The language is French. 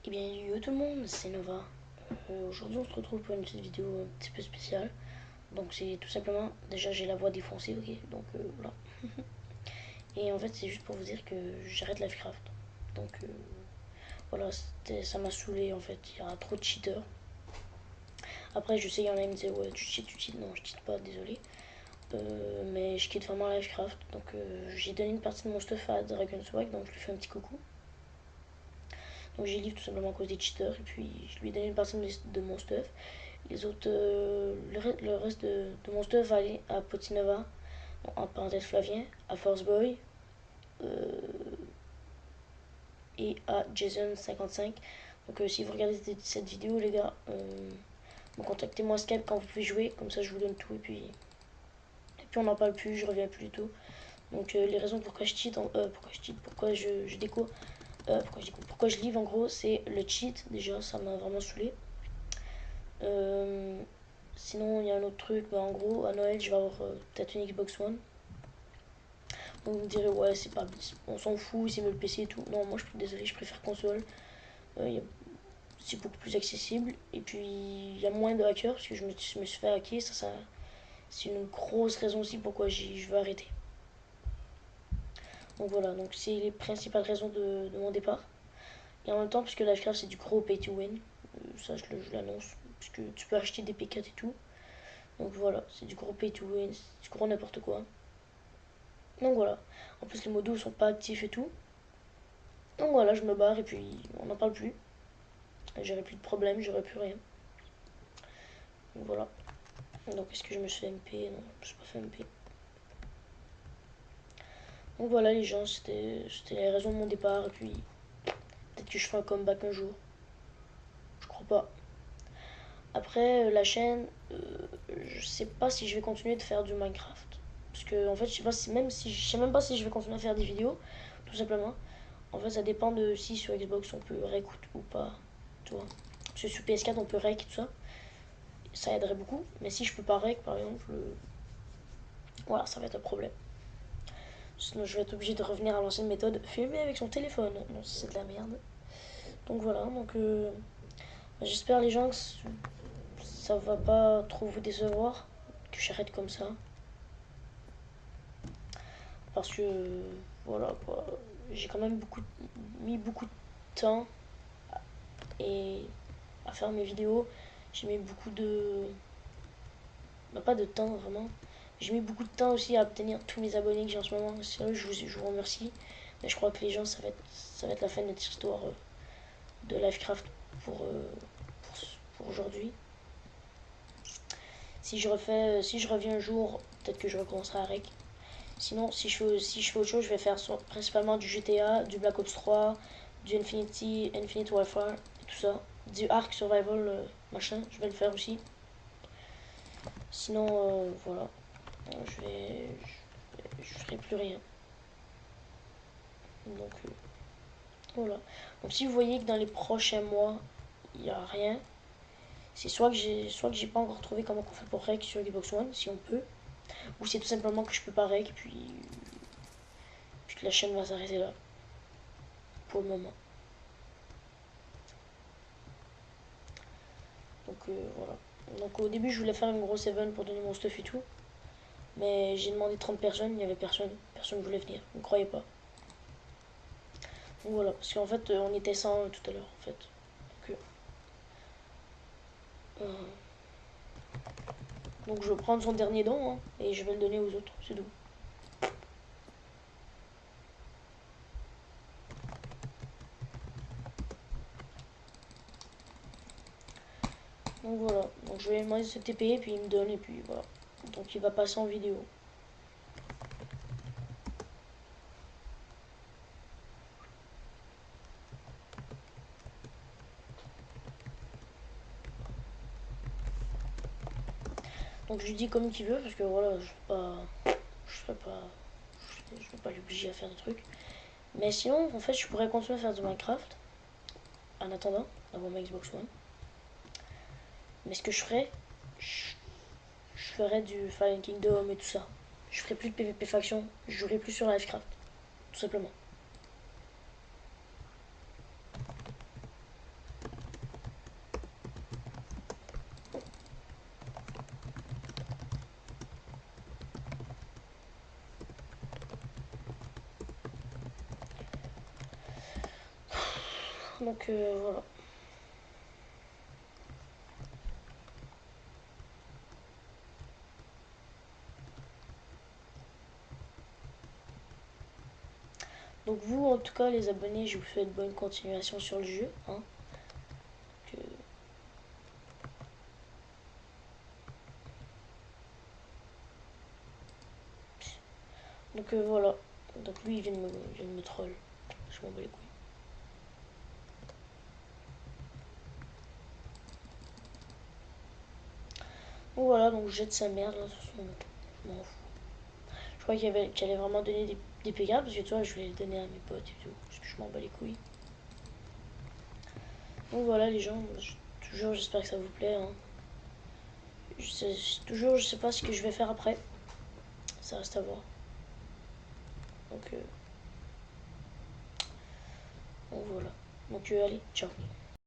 Eh bien, yo tout le monde, c'est Nova. Aujourd'hui, on se retrouve pour une petite vidéo un petit peu spéciale. Donc, c'est tout simplement, déjà, j'ai la voix défoncée, ok? Donc, voilà. Et en fait, c'est juste pour vous dire que j'arrête Lovecraft. Donc, voilà, ça m'a saoulé en fait. Il y a trop de cheaters. Après, je sais, il y en a qui me disaient, ouais, tu cheats, tu cheats. Non, je cheat pas, désolé. Mais je quitte vraiment Lovecraft. Donc, j'ai donné une partie de mon stuff à Dragonswag, donc je lui fais un petit coucou. Donc j'ai livré tout simplement à cause des cheaters et puis je lui ai donné une partie de mon stuff. Les autres, le reste de mon stuff va aller à Potinova, en parenthèse Flavien, à Forceboy euh, et à Jason55. Donc si vous regardez cette vidéo les gars, contactez-moi Skype quand vous pouvez jouer, comme ça je vous donne tout et puis on n'en parle plus, je reviens plus du tout. Donc les raisons pourquoi je cheat, pourquoi je déco, pourquoi je livre en gros, c'est le cheat déjà, ça m'a vraiment saoulé. Euh, Sinon, il y a un autre truc, bah, en gros, à Noël, je vais avoir peut-être une Xbox One. Donc vous me direz, ouais, c'est pas, on s'en fout, c'est mieux le PC et tout. Non, moi, je suis désolé, je préfère console. C'est beaucoup plus accessible. Et puis, il y a moins de hackers, parce que je me suis fait hacker. C'est une grosse raison aussi pourquoi je veux arrêter. Donc voilà, donc c'est les principales raisons de mon départ. Et en même temps, puisque Livecraft, c'est du gros pay to win. Ça, je l'annonce. Puisque tu peux acheter des P4 et tout. Donc voilà, c'est du gros pay to win, c'est du gros n'importe quoi. Donc voilà. En plus, les modos sont pas actifs et tout. Donc voilà, je me barre et puis on n'en parle plus. J'aurai plus de problème, j'aurai plus rien. Donc voilà. Donc est-ce que je me suis fait MP? Non, je me suis pas fait MP. Donc voilà les gens, c'était les raisons de mon départ. Et puis peut-être que je ferai un comeback un jour. Je crois pas. Après, la chaîne, je sais pas si je vais continuer de faire du Minecraft. Parce que en fait, je sais pas si même si je sais même pas si je vais continuer à faire des vidéos, tout simplement. En fait, ça dépend de si sur Xbox on peut rec ou pas, tu vois. Parce que sur PS4 on peut rec et tout ça, ça aiderait beaucoup. Mais si je peux pas rec, par exemple, voilà, ça va être un problème. Sinon, je vais être obligé de revenir à l'ancienne méthode, filmer avec son téléphone. Non, c'est de la merde. Donc voilà, donc j'espère les gens que ça va pas trop vous décevoir, que j'arrête comme ça. Parce que, voilà quoi, j'ai quand même mis beaucoup de temps et à faire mes vidéos. J'ai mis beaucoup de. Bah, pas de temps vraiment. J'ai mis beaucoup de temps aussi à obtenir tous mes abonnés que j'ai en ce moment. Sérieux, je vous remercie. Mais je crois que les gens, ça va être la fin de notre histoire de Livecraft pour, pour aujourd'hui. Si je reviens un jour, peut-être que je recommencerai à rec. Sinon, si je fais autre chose, je vais faire principalement du GTA, du Black Ops 3, du Infinite Warfare, et tout ça. Du Ark Survival, machin, je vais le faire aussi. Sinon, voilà, je ferai plus rien. Donc, voilà. Donc, si vous voyez que dans les prochains mois, il n'y a rien, c'est soit que j'ai pas encore trouvé comment on fait pour rec sur Xbox One, si on peut, ou c'est tout simplement que je peux pas rec, puis que la chaîne va s'arrêter là, pour le moment. Donc voilà. Donc au début je voulais faire une grosse event pour donner mon stuff et tout. Mais j'ai demandé 30 personnes, il n'y avait personne. Personne ne voulait venir, on ne croyait pas. Donc voilà, parce qu'en fait on était 100 tout à l'heure en fait. Euh, donc je vais prendre son dernier don hein, et je vais le donner aux autres, c'est tout. Donc voilà, donc je vais lui demander ce TP et puis il me donne et puis voilà. Donc il va passer en vidéo. Donc je lui dis comme il veut parce que voilà, je vais pas, je vais pas l'obliger à faire des trucs. Mais sinon, en fait, je pourrais continuer à faire du Minecraft en attendant d'avoir ma Xbox One. Mais ce que je ferais, je ferais du Fallen Kingdom et tout ça. Je ferais plus de PvP faction, je jouerais plus sur Livecraft, tout simplement. Donc voilà. Donc vous, en tout cas, les abonnés, je vous souhaite bonne continuation sur le jeu. Hein. Donc voilà. Donc lui, il vient de me troll. Je m'en bats les couilles. Donc voilà, donc je jette sa merde. Là, je m'en fous. Je crois qu'il allait vraiment donner des PK parce que tu vois, je voulais les donner à mes potes et tout. Parce que je m'en bats les couilles. Donc voilà les gens, toujours j'espère que ça vous plaît. Hein. Toujours je sais pas ce que je vais faire après. Ça reste à voir. Donc voilà. Donc allez, ciao.